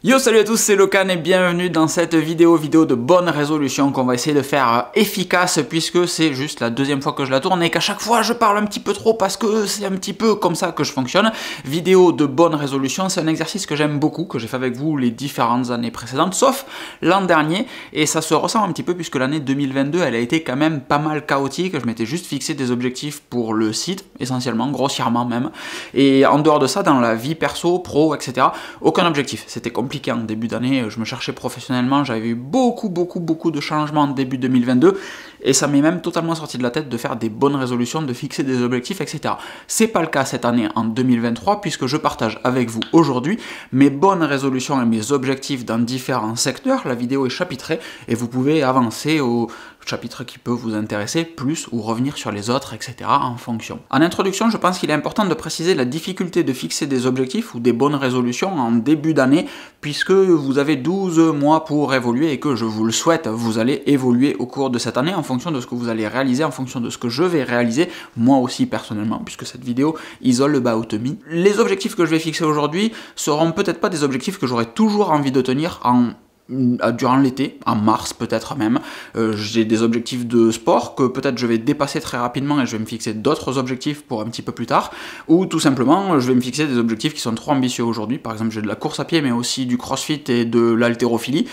Yo, salut à tous, c'est Locan et bienvenue dans cette vidéo de bonne résolution qu'on va essayer de faire efficace puisque c'est juste la deuxième fois que je la tourne et qu'à chaque fois je parle un petit peu trop parce que c'est un petit peu comme ça que je fonctionne. Vidéo de bonne résolution, c'est un exercice que j'aime beaucoup, que j'ai fait avec vous les différentes années précédentes, sauf l'an dernier, et ça se ressent un petit peu puisque l'année 2022 elle a été quand même pas mal chaotique. Je m'étais juste fixé des objectifs pour le site, essentiellement, grossièrement même, et en dehors de ça, dans la vie perso, pro, etc., aucun objectif. C'était compliqué en début d'année, je me cherchais professionnellement, j'avais eu beaucoup de changements en début 2022 et ça m'est même totalement sorti de la tête de faire des bonnes résolutions, de fixer des objectifs, etc. C'est pas le cas cette année en 2023 puisque je partage avec vous aujourd'hui mes bonnes résolutions et mes objectifs dans différents secteurs. La vidéo est chapitrée et vous pouvez avancer au chapitre qui peut vous intéresser plus ou revenir sur les autres, etc. en fonction. En introduction, je pense qu'il est important de préciser la difficulté de fixer des objectifs ou des bonnes résolutions en début d'année puisque vous avez 12 mois pour évoluer et que je vous le souhaite, vous allez évoluer au cours de cette année en fonction de ce que vous allez réaliser, en fonction de ce que je vais réaliser, moi aussi personnellement, puisque cette vidéo isole about me. Les objectifs que je vais fixer aujourd'hui seront peut-être pas des objectifs que j'aurai toujours envie de tenir durant l'été, en mars peut-être même. J'ai des objectifs de sport que peut-être je vais dépasser très rapidement et je vais me fixer d'autres objectifs pour un petit peu plus tard, ou tout simplement je vais me fixer des objectifs qui sont trop ambitieux aujourd'hui. Par exemple, j'ai de la course à pied mais aussi du crossfit et de l'haltérophilie,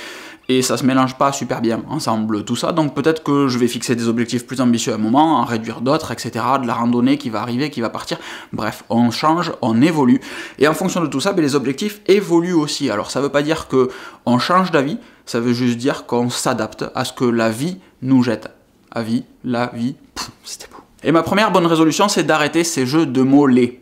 et ça se mélange pas super bien ensemble tout ça, donc peut-être que je vais fixer des objectifs plus ambitieux à un moment, en réduire d'autres, etc., de la randonnée qui va arriver, qui va partir, bref, on change, on évolue, et en fonction de tout ça, les objectifs évoluent aussi. Alors ça veut pas dire que on change d'avis, ça veut juste dire qu'on s'adapte à ce que la vie nous jette. La vie, c'était beau. Et ma première bonne résolution, c'est d'arrêter ces jeux de mots laids.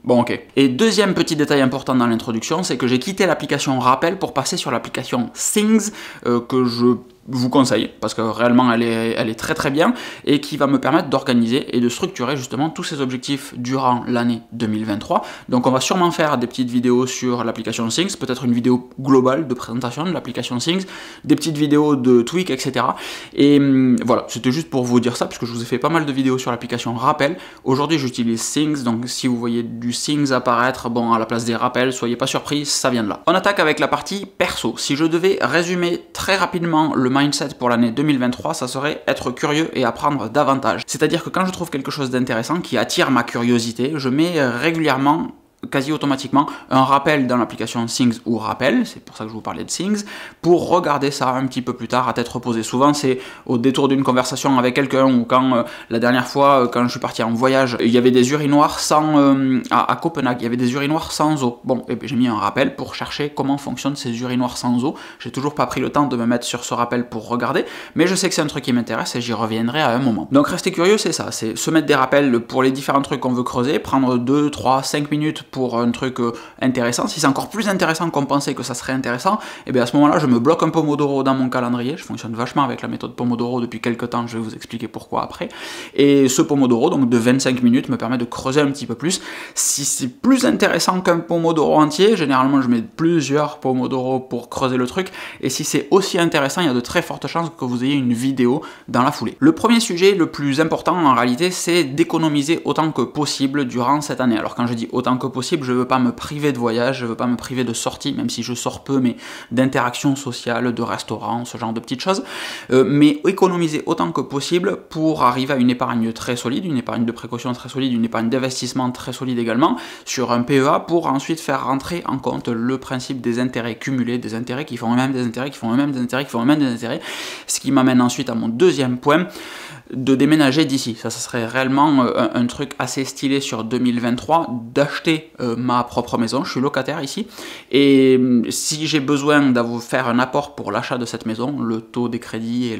Bon, ok. Et deuxième petit détail important dans l'introduction, c'est que j'ai quitté l'application Rappel pour passer sur l'application Things, que je vous conseille, parce que réellement elle est très bien, et qui va me permettre d'organiser et de structurer justement tous ces objectifs durant l'année 2023. Donc on va sûrement faire des petites vidéos sur l'application Things, peut-être une vidéo globale de présentation de l'application Things, des petites vidéos de tweak, etc. Et voilà, c'était juste pour vous dire ça, puisque je vous ai fait pas mal de vidéos sur l'application Rappel. Aujourd'hui j'utilise Things, donc si vous voyez du Things apparaître, bon, à la place des rappels, soyez pas surpris, ça vient de là. On attaque avec la partie perso. Si je devais résumer très rapidement le mindset pour l'année 2023, ça serait être curieux et apprendre davantage. C'est-à-dire que quand je trouve quelque chose d'intéressant qui attire ma curiosité, je mets régulièrement, quasi automatiquement, un rappel dans l'application Things ou Rappel, c'est pour ça que je vous parlais de Things, pour regarder ça un petit peu plus tard à tête reposée. Souvent c'est au détour d'une conversation avec quelqu'un, ou quand la dernière fois, quand je suis parti en voyage, il y avait des urinoirs à Copenhague, il y avait des urinoirs sans eau. Bon, et j'ai mis un rappel pour chercher comment fonctionnent ces urinoirs sans eau. J'ai toujours pas pris le temps de me mettre sur ce rappel pour regarder, mais je sais que c'est un truc qui m'intéresse et j'y reviendrai à un moment. Donc rester curieux, c'est ça, c'est se mettre des rappels pour les différents trucs qu'on veut creuser, prendre 2, 3, 5 minutes pour un truc intéressant. Si c'est encore plus intéressant qu'on pensait que ça serait intéressant, et bien à ce moment-là, je me bloque un Pomodoro dans mon calendrier. Je fonctionne vachement avec la méthode Pomodoro depuis quelques temps, je vais vous expliquer pourquoi après. Et ce Pomodoro, donc de 25 minutes, me permet de creuser un petit peu plus. Si c'est plus intéressant qu'un Pomodoro entier, généralement je mets plusieurs Pomodoro pour creuser le truc, et si c'est aussi intéressant, il y a de très fortes chances que vous ayez une vidéo dans la foulée. Le premier sujet, le plus important en réalité, c'est d'économiser autant que possible durant cette année. Alors quand je dis autant que possible, je veux pas me priver de voyage, je veux pas me priver de sorties, même si je sors peu, mais d'interactions sociales, de restaurants, ce genre de petites choses, mais économiser autant que possible pour arriver à une épargne très solide, une épargne de précaution très solide, une épargne d'investissement très solide également, sur un PEA, pour ensuite faire rentrer en compte le principe des intérêts cumulés, des intérêts qui font eux-mêmes des intérêts, qui font eux-mêmes des intérêts, qui font eux-mêmes des intérêts, ce qui m'amène ensuite à mon deuxième point, de déménager d'ici. Ça serait réellement un truc assez stylé sur 2023, d'acheter ma propre maison. Je suis locataire ici, et si j'ai besoin de faire un apport pour l'achat de cette maison, le taux des crédits et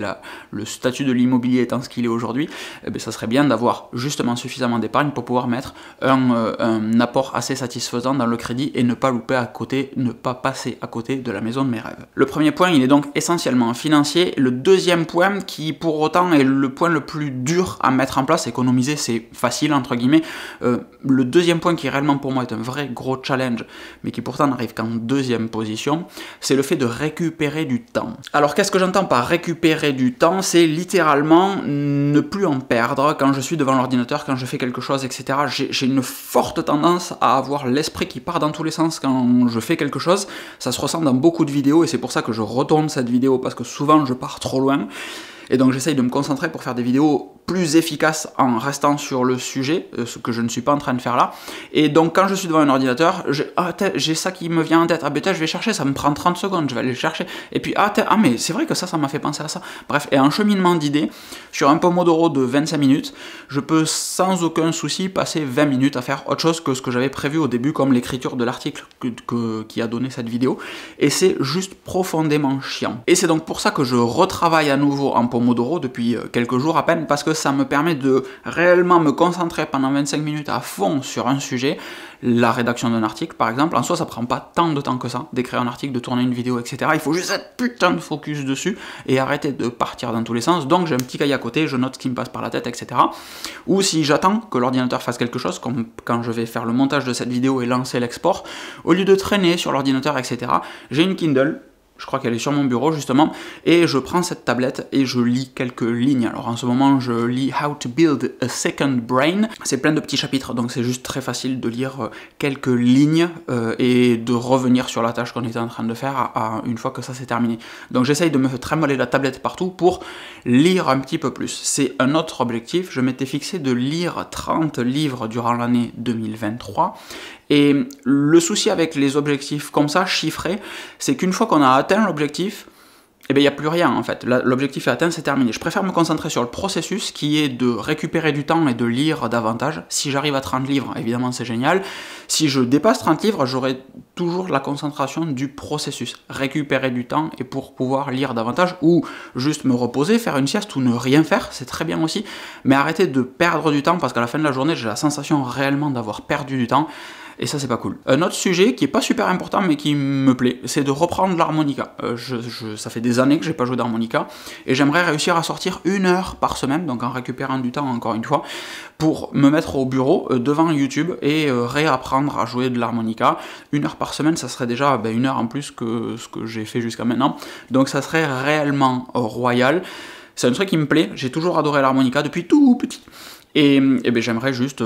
le statut de l'immobilier étant ce qu'il est aujourd'hui, ça serait bien d'avoir justement suffisamment d'épargne pour pouvoir mettre un apport assez satisfaisant dans le crédit et ne pas louper à côté, ne pas passer à côté de la maison de mes rêves. Le premier point, il est donc essentiellement financier. Le deuxième point, qui pour autant est le point le plus dur à mettre en place, économiser c'est facile entre guillemets, le deuxième point qui réellement pour moi moi est un vrai gros challenge, mais qui pourtant n'arrive qu'en deuxième position, c'est le fait de récupérer du temps. Alors qu'est-ce que j'entends par récupérer du temps? C'est littéralement ne plus en perdre quand je suis devant l'ordinateur, quand je fais quelque chose, etc. J'ai une forte tendance à avoir l'esprit qui part dans tous les sens quand je fais quelque chose. Ça se ressent dans beaucoup de vidéos et c'est pour ça que je retourne cette vidéo, parce que souvent je pars trop loin. Et donc j'essaye de me concentrer pour faire des vidéos plus efficaces en restant sur le sujet, ce que je ne suis pas en train de faire là. Et donc quand je suis devant un ordinateur, j'ai ça qui me vient en tête, ah je vais chercher, ça me prend 30 secondes, je vais aller le chercher. Et puis mais c'est vrai que ça m'a fait penser à ça. Bref, et un cheminement d'idées, sur un Pomodoro de 25 minutes, je peux sans aucun souci passer 20 minutes à faire autre chose que ce que j'avais prévu au début, comme l'écriture de l'article qui a donné cette vidéo. Et c'est juste profondément chiant. Et c'est donc pour ça que je retravaille à nouveau en Pomodoro depuis quelques jours à peine, parce que ça me permet de réellement me concentrer pendant 25 minutes à fond sur un sujet. La rédaction d'un article par exemple, en soi ça prend pas tant de temps que ça, d'écrire un article, de tourner une vidéo, etc. Il faut juste être putain de focus dessus et arrêter de partir dans tous les sens. Donc j'ai un petit cahier à côté, je note ce qui me passe par la tête, etc. Ou si j'attends que l'ordinateur fasse quelque chose, comme quand je vais faire le montage de cette vidéo et lancer l'export, au lieu de traîner sur l'ordinateur, etc., j'ai une Kindle. Je crois qu'elle est sur mon bureau justement, et je prends cette tablette et je lis quelques lignes. Alors en ce moment je lis How to Build a Second Brain, c'est plein de petits chapitres, donc c'est juste très facile de lire quelques lignes et de revenir sur la tâche qu'on était en train de faire une fois que ça s'est terminé. Donc j'essaye de me trimballer la tablette partout pour lire un petit peu plus. C'est un autre objectif, je m'étais fixé de lire 30 livres durant l'année 2023, et le souci avec les objectifs comme ça, chiffrés, c'est qu'une fois qu'on a atteint l'objectif, eh bien, il n'y a plus rien en fait. L'objectif est atteint, c'est terminé. Je préfère me concentrer sur le processus qui est de récupérer du temps et de lire davantage. Si j'arrive à 30 livres, évidemment c'est génial. Si je dépasse 30 livres, j'aurai toujours la concentration du processus. Récupérer du temps et pour pouvoir lire davantage, ou juste me reposer, faire une sieste ou ne rien faire, c'est très bien aussi. Mais arrêter de perdre du temps parce qu'à la fin de la journée, j'ai la sensation réellement d'avoir perdu du temps. Et ça c'est pas cool. Un autre sujet qui est pas super important mais qui me plaît, c'est de reprendre l'harmonica. Ça fait des années que j'ai pas joué d'harmonica et j'aimerais réussir à sortir 1 heure par semaine, donc en récupérant du temps encore une fois, pour me mettre au bureau devant YouTube et réapprendre à jouer de l'harmonica. 1 heure par semaine, ça serait déjà 1 heure en plus que ce que j'ai fait jusqu'à maintenant, donc ça serait réellement royal. C'est un truc qui me plaît, j'ai toujours adoré l'harmonica depuis tout petit et j'aimerais juste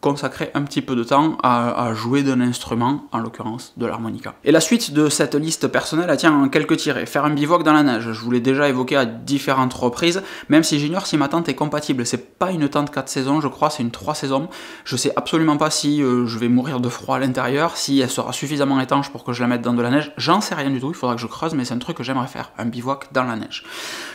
consacrer un petit peu de temps à jouer d'un instrument, en l'occurrence de l'harmonica. Et la suite de cette liste personnelle, elle tient en quelques tirés. Faire un bivouac dans la neige, je vous l'ai déjà évoqué à différentes reprises, même si j'ignore si ma tente est compatible. C'est pas une tente 4 saisons, je crois, c'est une 3 saisons. Je sais absolument pas si je vais mourir de froid à l'intérieur, si elle sera suffisamment étanche pour que je la mette dans de la neige. J'en sais rien du tout, il faudra que je creuse, mais c'est un truc que j'aimerais faire, un bivouac dans la neige.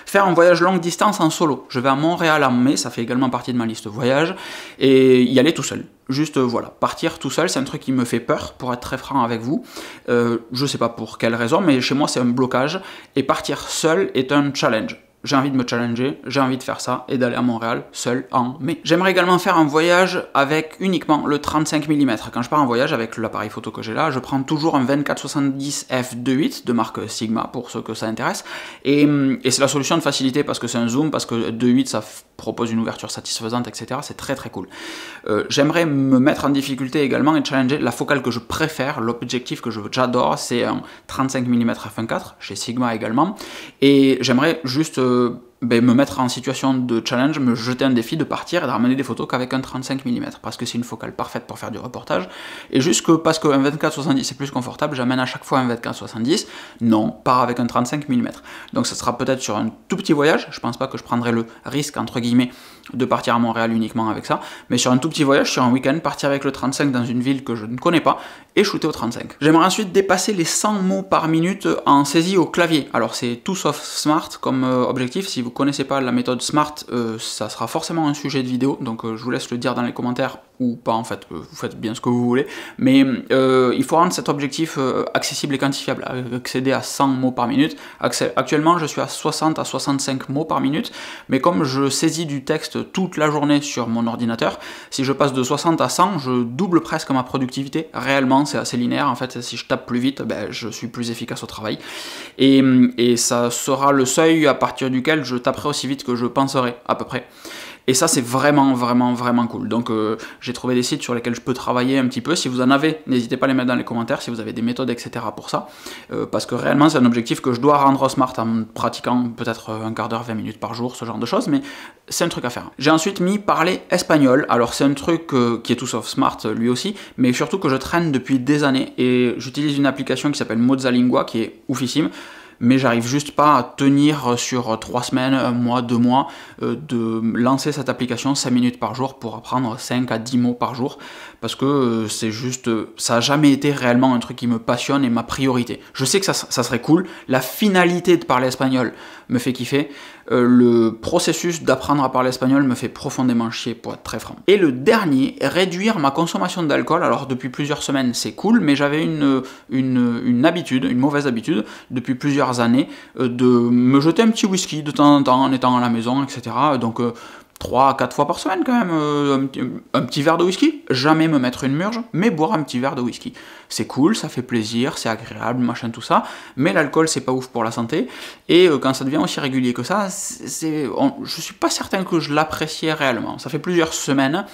Faire un voyage longue distance en solo. Je vais à Montréal en mai, ça fait également partie de ma liste voyage, et y aller tout seul. Juste voilà, partir tout seul, c'est un truc qui me fait peur, pour être très franc avec vous. Je sais pas pour quelle raison, mais chez moi c'est un blocage, et partir seul est un challenge. J'ai envie de me challenger, j'ai envie de faire ça et d'aller à Montréal seul en mai. J'aimerais également faire un voyage avec uniquement le 35 mm. Quand je pars en voyage avec l'appareil photo que j'ai là, je prends toujours un 24-70 f2.8 de marque Sigma pour ceux que ça intéresse. Et c'est la solution de facilité parce que c'est un zoom, parce que 2.8 ça propose une ouverture satisfaisante, etc. C'est très très cool. J'aimerais me mettre en difficulté également et challenger la focale que je préfère, l'objectif que j'adore, c'est un 35 mm f1.4 chez Sigma également. Et j'aimerais juste me mettre en situation de challenge, me jeter un défi de partir et de ramener des photos qu'avec un 35 mm, parce que c'est une focale parfaite pour faire du reportage, et juste que parce qu'un 24-70 c'est plus confortable, j'amène à chaque fois un 24-70, non, pas avec un 35 mm. Donc ça sera peut-être sur un tout petit voyage, je pense pas que je prendrai le risque, entre guillemets, de partir à Montréal uniquement avec ça, mais sur un tout petit voyage, sur un week-end, partir avec le 35 dans une ville que je ne connais pas, et shooter au 35. J'aimerais ensuite dépasser les 100 mots par minute en saisie au clavier. Alors c'est tout sauf smart comme objectif. Si vous connaissez pas la méthode SMART, ça sera forcément un sujet de vidéo, donc je vous laisse le dire dans les commentaires, ou pas en fait, vous faites bien ce que vous voulez, mais il faut rendre cet objectif accessible et quantifiable, accéder à 100 mots par minute. Actuellement je suis à 60 à 65 mots par minute, mais comme je saisis du texte toute la journée sur mon ordinateur, si je passe de 60 à 100, je double presque ma productivité. Réellement c'est assez linéaire en fait, si je tape plus vite, je suis plus efficace au travail, et ça sera le seuil à partir duquel je taperai aussi vite que je penserai à peu près. Et ça, c'est vraiment, vraiment, vraiment cool. Donc, j'ai trouvé des sites sur lesquels je peux travailler un petit peu. Si vous en avez, n'hésitez pas à les mettre dans les commentaires, si vous avez des méthodes, etc. pour ça. Parce que réellement, c'est un objectif que je dois rendre smart en pratiquant peut-être un quart d'heure, 20 minutes par jour, ce genre de choses, mais c'est un truc à faire. J'ai ensuite mis parler espagnol. Alors, c'est un truc qui est tout sauf smart, lui aussi, mais surtout que je traîne depuis des années. Et j'utilise une application qui s'appelle Mozalingua, qui est oufissime. Mais j'arrive juste pas à tenir sur 3 semaines, 1 mois, 2 mois, de lancer cette application 5 minutes par jour pour apprendre 5 à 10 mots par jour, parce que c'est juste, ça a jamais été réellement un truc qui me passionne et ma priorité. Je sais que ça serait cool, la finalité de parler espagnol me fait kiffer, le processus d'apprendre à parler espagnol me fait profondément chier, pour être très franc. Et le dernier, réduire ma consommation d'alcool. Alors depuis plusieurs semaines c'est cool, mais j'avais une habitude, une mauvaise habitude, depuis plusieurs années, de me jeter un petit whisky de temps en temps en étant à la maison, etc. Donc 3 à 4 fois par semaine quand même, un petit verre de whisky, jamais me mettre une murge, mais boire un petit verre de whisky. C'est cool, ça fait plaisir, c'est agréable, machin tout ça, mais l'alcool c'est pas ouf pour la santé, et quand ça devient aussi régulier que ça, je suis pas certain que je l'appréciais réellement. Ça fait plusieurs semaines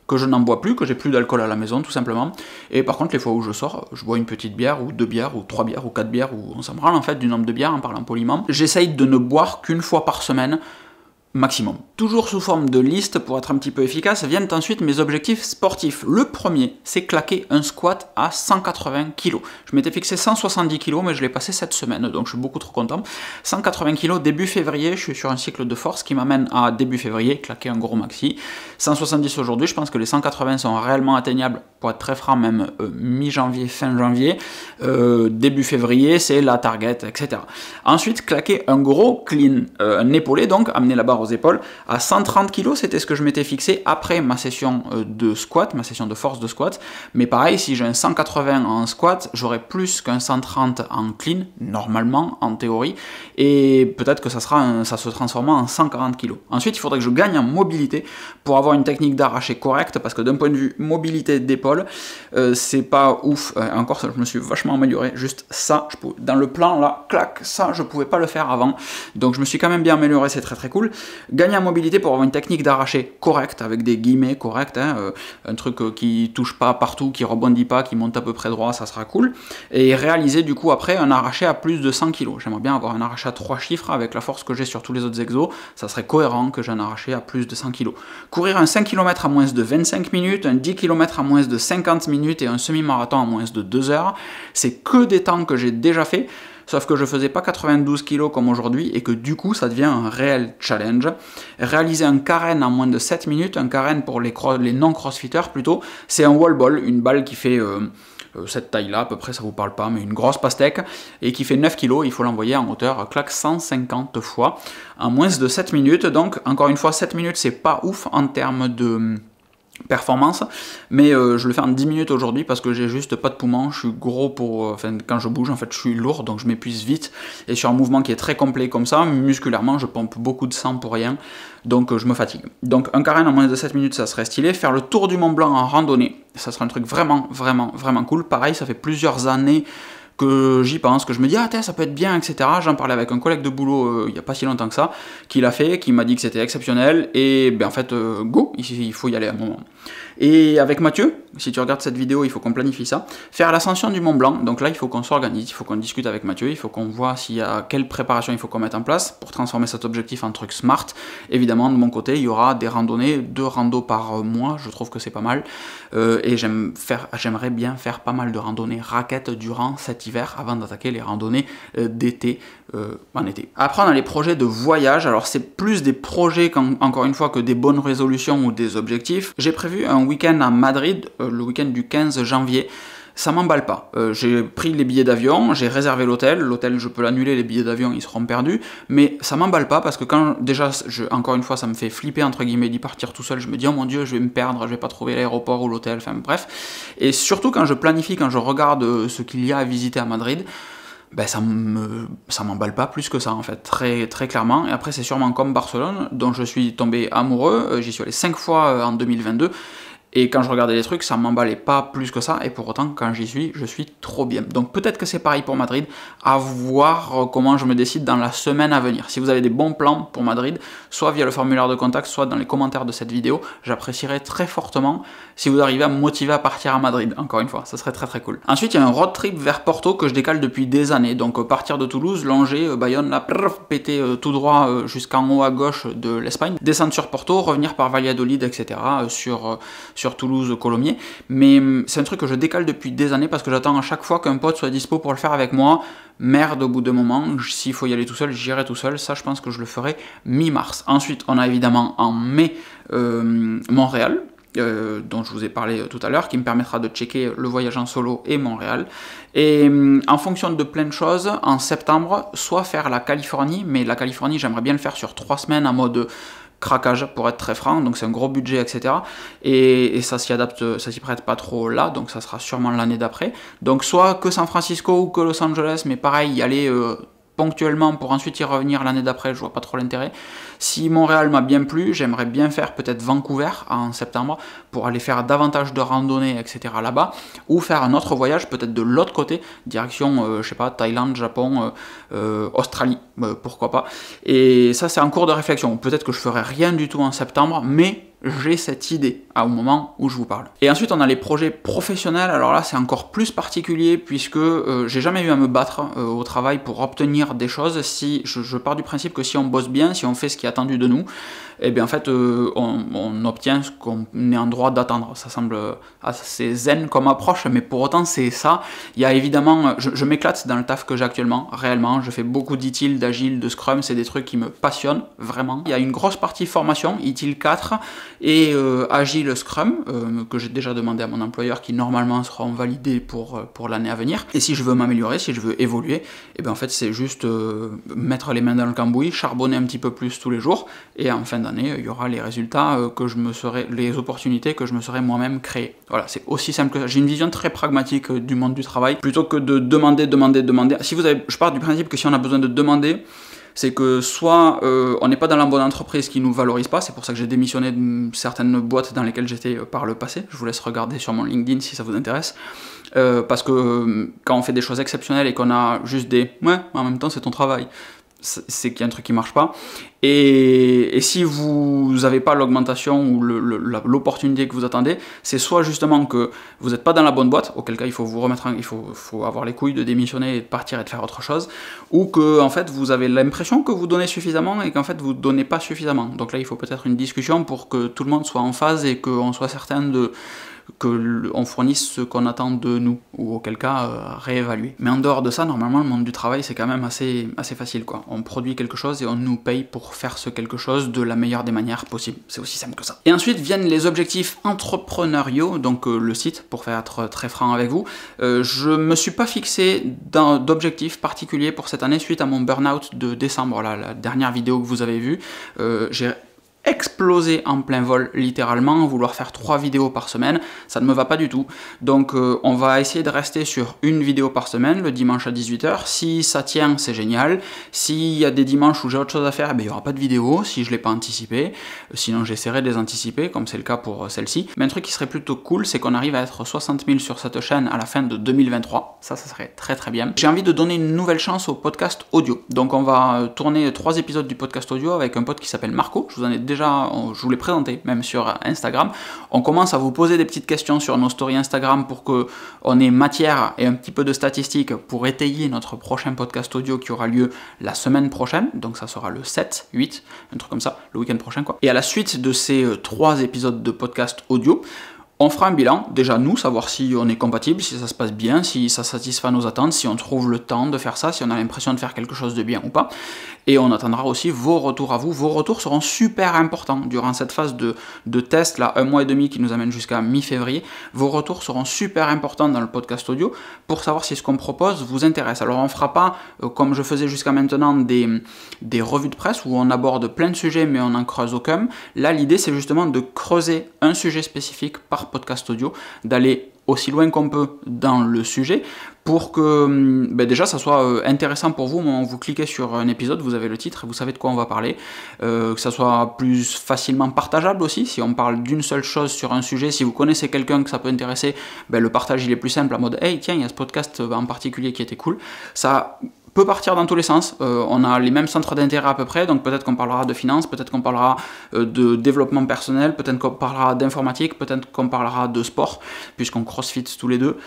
que je n'en bois plus, que j'ai plus d'alcool à la maison tout simplement, et par contre les fois où je sors, je bois une petite bière, ou 2 bières, ou 3 bières, ou 4 bières, ou on s'en branle en fait du nombre de bières en parlant poliment. J'essaye de ne boire qu'une fois par semaine, maximum. Toujours sous forme de liste pour être un petit peu efficace, viennent ensuite mes objectifs sportifs. Le premier, c'est claquer un squat à 180 kg. Je m'étais fixé 170 kg, mais je l'ai passé cette semaine, donc je suis beaucoup trop content. 180 kg début février, je suis sur un cycle de force qui m'amène à début février, claquer un gros maxi. 170 aujourd'hui, je pense que les 180 sont réellement atteignables, pour être très franc, même mi-janvier, fin janvier. Début février, c'est la target, etc. Ensuite, claquer un gros clean, un épaulé donc, amener la barre aux épaules à 130 kg, c'était ce que je m'étais fixé après ma session de squat, ma session de force de squat. Mais pareil, si j'ai un 180 en squat, j'aurai plus qu'un 130 en clean, normalement, en théorie, et peut-être que ça se transformera en 140 kg. Ensuite, il faudrait que je gagne en mobilité pour avoir une technique d'arraché correcte, parce que d'un point de vue mobilité d'épaule, c'est pas ouf. Encore, je me suis vachement amélioré. Juste ça, dans le plan là, clac, ça, je pouvais pas le faire avant. Donc je me suis quand même bien amélioré, c'est très très cool. Gagner en mobilité pour avoir une technique d'arraché correcte, avec des guillemets corrects, un truc qui touche pas partout, qui rebondit pas, qui monte à peu près droit, ça sera cool. Et réaliser du coup après un arraché à plus de 100 kg. J'aimerais bien avoir un arraché à 3 chiffres avec la force que j'ai sur tous les autres exos, ça serait cohérent que j'ai un arraché à plus de 100 kg. Courir un 5 km à moins de 25 minutes, un 10 km à moins de 50 minutes et un semi-marathon à moins de 2 heures, c'est que des temps que j'ai déjà fait. Sauf que je faisais pas 92 kg comme aujourd'hui et que du coup ça devient un réel challenge. Réaliser un carène en moins de 7 minutes, un carène pour les non-crossfitters plutôt, c'est un wall ball, une balle qui fait cette taille-là, à peu près, ça vous parle pas, mais une grosse pastèque, et qui fait 9 kg, il faut l'envoyer en hauteur, claque 150 fois, en moins de 7 minutes, donc encore une fois, 7 minutes c'est pas ouf en termes de performance, mais je le fais en 10 minutes aujourd'hui parce que j'ai juste pas de poumons, je suis gros enfin quand je bouge en fait je suis lourd donc je m'épuise vite et sur un mouvement qui est très complet comme ça, musculairement je pompe beaucoup de sang pour rien, donc je me fatigue. Donc un carène en moins de 7 minutes ça serait stylé, faire le tour du Mont Blanc en randonnée, ça serait un truc vraiment vraiment vraiment cool, pareil ça fait plusieurs années que j'y pense, que je me dis ah tiens ça peut être bien, etc. J'en parlais avec un collègue de boulot il n'y a pas si longtemps que ça, qui l'a fait, qui m'a dit que c'était exceptionnel, et ben en fait go, il faut y aller à un moment. Et avec Mathieu, si tu regardes cette vidéo, il faut qu'on planifie ça, faire l'ascension du Mont Blanc, donc là il faut qu'on s'organise, il faut qu'on discute avec Mathieu, il faut qu'on voit quelle préparation il faut qu'on mette en place pour transformer cet objectif en truc smart. Évidemment de mon côté il y aura des randonnées, 2 randos par mois, je trouve que c'est pas mal, et j'aimerais bien faire pas mal de randonnées raquettes durant cet hiver avant d'attaquer les randonnées d'été en été. Après on a les projets de voyage, alors c'est plus des projets encore une fois que des bonnes résolutions ou des objectifs. J'ai prévu un week-end à Madrid, le week-end du 15 janvier. Ça m'emballe pas. J'ai pris les billets d'avion, j'ai réservé l'hôtel. L'hôtel, je peux l'annuler, les billets d'avion, ils seront perdus. Mais ça m'emballe pas parce que quand, déjà, encore une fois, ça me fait flipper, entre guillemets, d'y partir tout seul. Je me dis, oh mon Dieu, je vais me perdre, je vais pas trouver l'aéroport ou l'hôtel, enfin bref. Et surtout quand je planifie, quand je regarde ce qu'il y a à visiter à Madrid, ben ça m'emballe pas plus que ça en fait, très, très clairement. Et après c'est sûrement comme Barcelone, dont je suis tombé amoureux, j'y suis allé 5 fois en 2022, Et quand je regardais les trucs, ça m'emballait pas plus que ça, et pour autant, quand j'y suis, je suis trop bien. Donc peut-être que c'est pareil pour Madrid, à voir comment je me décide dans la semaine à venir. Si vous avez des bons plans pour Madrid, soit via le formulaire de contact, soit dans les commentaires de cette vidéo, j'apprécierais très fortement si vous arrivez à me motiver à partir à Madrid, encore une fois, ça serait très très cool. Ensuite, il y a un road trip vers Porto que je décale depuis des années, donc partir de Toulouse, longer, Bayonne, là, péter tout droit jusqu'en haut à gauche de l'Espagne, descendre sur Porto, revenir par Valladolid, etc. sur Toulouse, Colomiers. Mais c'est un truc que je décale depuis des années parce que j'attends à chaque fois qu'un pote soit dispo pour le faire avec moi. Merde, au bout d'un moment, s'il faut y aller tout seul, j'irai tout seul. Ça, je pense que je le ferai mi-mars. Ensuite, on a évidemment en mai Montréal, dont je vous ai parlé tout à l'heure, qui me permettra de checker le voyage en solo et Montréal. Et en fonction de plein de choses, en septembre, soit faire la Californie, mais la Californie, j'aimerais bien le faire sur 3 semaines en mode craquage, pour être très franc, donc c'est un gros budget, etc. Et ça s'y adapte, ça s'y prête pas trop là, donc ça sera sûrement l'année d'après. Donc soit que San Francisco ou que Los Angeles, mais pareil, y aller ponctuellement pour ensuite y revenir l'année d'après, je vois pas trop l'intérêt. Si Montréal m'a bien plu, j'aimerais bien faire peut-être Vancouver en septembre pour aller faire davantage de randonnées, etc. là-bas, ou faire un autre voyage peut-être de l'autre côté, direction, je sais pas, Thaïlande, Japon, Australie, pourquoi pas. Et ça c'est en cours de réflexion, peut-être que je ferai rien du tout en septembre, mais j'ai cette idée au moment où je vous parle. Et ensuite on a les projets professionnels, alors là c'est encore plus particulier puisque j'ai jamais eu à me battre au travail pour obtenir des choses. Si je pars du principe que si on bosse bien, si on fait ce qui est attendu de nous, et bien en fait on obtient ce qu'on est en droit d'attendre. Ça semble assez zen comme approche, mais pour autant c'est ça. Il y a évidemment, je m'éclate dans le taf que j'ai actuellement, réellement, je fais beaucoup d'ITIL, d'Agile, de Scrum, c'est des trucs qui me passionnent vraiment. Il y a une grosse partie formation, ITIL 4, et Agile Scrum, que j'ai déjà demandé à mon employeur, qui normalement seront validés pour l'année à venir. Et si je veux m'améliorer, si je veux évoluer, et bien en fait c'est juste mettre les mains dans le cambouis, charbonner un petit peu plus tous les jours, et en fin d'année, il y aura les résultats les opportunités que je me serais moi-même créées. Voilà, c'est aussi simple que ça. J'ai une vision très pragmatique du monde du travail, plutôt que de demander. Si je pars du principe que si on a besoin de demander, c'est que soit on n'est pas dans la bonne entreprise qui nous valorise pas, c'est pour ça que j'ai démissionné de certaines boîtes dans lesquelles j'étais par le passé, je vous laisse regarder sur mon LinkedIn si ça vous intéresse, parce que quand on fait des choses exceptionnelles et qu'on a juste des « ouais, en même temps c'est ton travail », c'est qu'il y a un truc qui marche pas. Et si vous n'avez pas l'augmentation ou l'opportunité que vous attendez, c'est soit justement que vous n'êtes pas dans la bonne boîte, auquel cas il faut vous remettre, il faut avoir les couilles de démissionner et de partir et de faire autre chose, ou que en fait vous avez l'impression que vous donnez suffisamment et qu'en fait vous donnez pas suffisamment. Donc là il faut peut-être une discussion pour que tout le monde soit en phase et qu'on soit certain qu'on fournisse ce qu'on attend de nous, ou auquel cas réévaluer. Mais en dehors de ça, normalement le monde du travail c'est quand même assez facile quoi. On produit quelque chose et on nous paye pour faire ce quelque chose de la meilleure des manières possible. C'est aussi simple que ça. Et ensuite viennent les objectifs entrepreneuriaux, donc le site, pour faire être très franc avec vous. Je me suis pas fixé d'objectif particulier pour cette année suite à mon burn-out de décembre, la dernière vidéo que vous avez vue. J'ai explosé en plein vol littéralement, vouloir faire 3 vidéos par semaine, ça ne me va pas du tout. Donc on va essayer de rester sur une vidéo par semaine, le dimanche à 18 h. Si ça tient, c'est génial. S'il y a des dimanches où j'ai autre chose à faire, il n'y aura pas de vidéo, si je ne l'ai pas anticipé. Sinon j'essaierai de les anticiper, comme c'est le cas pour celle-ci. Mais un truc qui serait plutôt cool, c'est qu'on arrive à être 60 000 sur cette chaîne à la fin de 2023. Ça serait très très bien. J'ai envie de donner une nouvelle chance au podcast audio. Donc on va tourner 3 épisodes du podcast audio avec un pote qui s'appelle Marco. Je vous en ai déjà, je vous l'ai présenté même sur Instagram. On commence à vous poser des petites questions sur nos stories Instagram pour qu'on ait matière et un petit peu de statistiques pour étayer notre prochain podcast audio qui aura lieu la semaine prochaine. Donc ça sera le 7, 8, un truc comme ça, le week-end prochain quoi. Et à la suite de ces 3 épisodes de podcast audio, on fera un bilan, déjà nous, savoir si on est compatible, si ça se passe bien, si ça satisfait nos attentes, si on trouve le temps de faire ça, si on a l'impression de faire quelque chose de bien ou pas. Et on attendra aussi vos retours à vous. Vos retours seront super importants durant cette phase de test, là, 1 mois et demi qui nous amène jusqu'à mi-février. Vos retours seront super importants dans le podcast audio pour savoir si ce qu'on propose vous intéresse. Alors on ne fera pas, comme je faisais jusqu'à maintenant, des revues de presse où on aborde plein de sujets mais on n'en creuse aucun. Là, l'idée, c'est justement de creuser un sujet spécifique par podcast audio, d'aller aussi loin qu'on peut dans le sujet pour que déjà ça soit intéressant pour vous. Au moment où vous cliquez sur un épisode, vous avez le titre et vous savez de quoi on va parler, que ça soit plus facilement partageable aussi. Si on parle d'une seule chose sur un sujet, si vous connaissez quelqu'un que ça peut intéresser, le partage il est plus simple en mode hey tiens, il y a ce podcast en particulier qui était cool. Ça peut partir dans tous les sens, on a les mêmes centres d'intérêt à peu près, donc peut-être qu'on parlera de finance, peut-être qu'on parlera de développement personnel, peut-être qu'on parlera d'informatique, peut-être qu'on parlera de sport, puisqu'on crossfit tous les deux.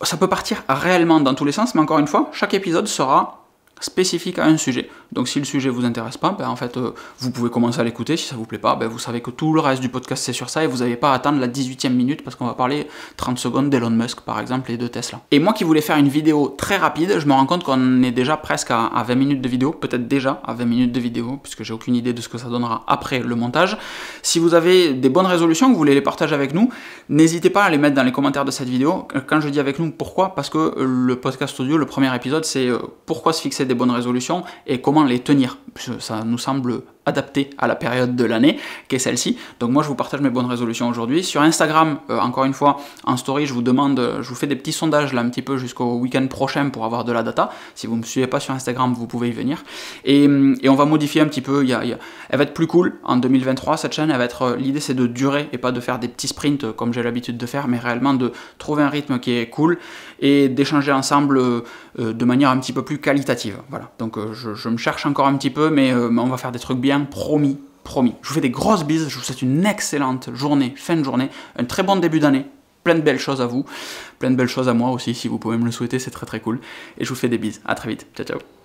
Ça peut partir réellement dans tous les sens, mais encore une fois, chaque épisode sera spécifique à un sujet. Donc si le sujet vous intéresse pas, en fait vous pouvez commencer à l'écouter. Si ça vous plaît pas, vous savez que tout le reste du podcast c'est sur ça et vous n'avez pas à attendre la 18e minute parce qu'on va parler 30 secondes d'Elon Musk par exemple et de Tesla. Et moi qui voulais faire une vidéo très rapide, je me rends compte qu'on est déjà presque à 20 minutes de vidéo, peut-être déjà à 20 minutes de vidéo, puisque j'ai aucune idée de ce que ça donnera après le montage. Si vous avez des bonnes résolutions, que vous voulez les partager avec nous, n'hésitez pas à les mettre dans les commentaires de cette vidéo. Quand je dis avec nous, pourquoi? Parce que le podcast audio, le premier épisode, c'est pourquoi se fixer des bonnes résolutions et comment les tenir. Ça nous semble adapté à la période de l'année qui est celle-ci. Donc moi je vous partage mes bonnes résolutions aujourd'hui. Sur Instagram, encore une fois, en story, je vous fais des petits sondages là un petit peu jusqu'au week-end prochain pour avoir de la data. Si vous ne me suivez pas sur Instagram, vous pouvez y venir. Et on va modifier un petit peu. Elle va être plus cool en 2023, cette chaîne. L'idée c'est de durer et pas de faire des petits sprints comme j'ai l'habitude de faire, mais réellement de trouver un rythme qui est cool et d'échanger ensemble de manière un petit peu plus qualitative. Voilà. Donc je me cherche encore un petit peu, mais on va faire des trucs bien. Promis. Je vous fais des grosses bises, je vous souhaite une excellente journée, fin de journée, un très bon début d'année, plein de belles choses à vous, plein de belles choses à moi aussi, si vous pouvez me le souhaiter, c'est très très cool. Et je vous fais des bises, à très vite, ciao ciao.